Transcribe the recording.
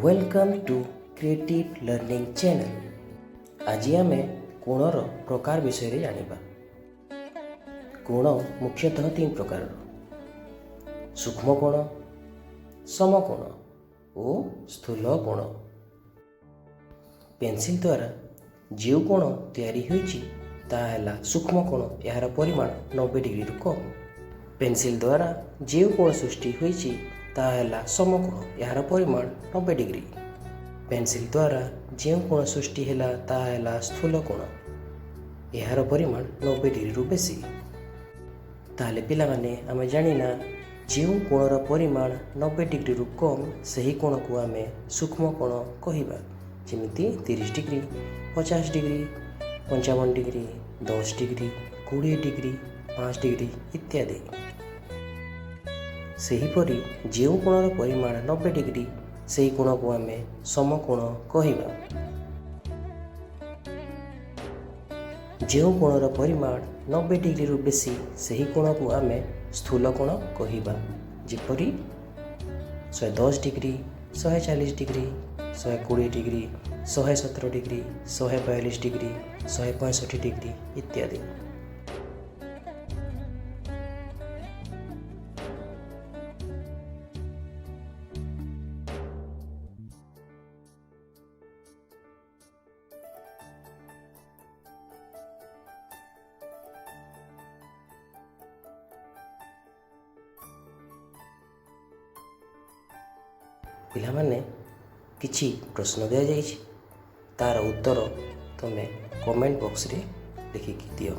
Welcome to creative learning channel. आज आम कोणर प्रकार विषय जानिबा। कोण मुख्यतः तीन प्रकार: सूक्ष्म कोण, समकोण और स्थूल कोण। पेंसिल द्वारा जो कोण तैयारी होइछि ताहा ହେଲା सूक्ष्म कोण। यार परिमाण 90 डिग्री रु कम। पेंसिल द्वारा जो कोण सृष्टि होइछि ताहा ହେଲା समकोण। यार परिमाण 90 डिग्री। पेंसिल द्वारा जो कोण सृष्टि ହେଲା ताहा ହେଲା स्थूल कोण। यार परिमाण 90 डिग्री रु बेसी। ताहले पिलामाने आमे जानिना जो कोणर परिमाण 90 डिग्री रु कम सही कोण को आमे सूक्ष्म कोण कहिबा। जेमिति 30 degree, 50 degree, 55 degree, 10 degree, 20 degree, 5 degree इत्यादि। सेहीपरि जो कोणर परिमाण 90 डिग्री सही कोण को आमे समकोण कहिबा। जो कोणर परिमाण 90 डिग्री रु बेसी सही कोण को आमे स्थूल कोण कहिबा। जेपरि 110 degree, 140 degree, 120 degree, 117 degree, 142 degree, 165 degree इत्यादि। पिलामाने किछि प्रश्न दिया जाइछि, तार उत्तर तमे कमेंट बॉक्स रे लिखिकी दियो।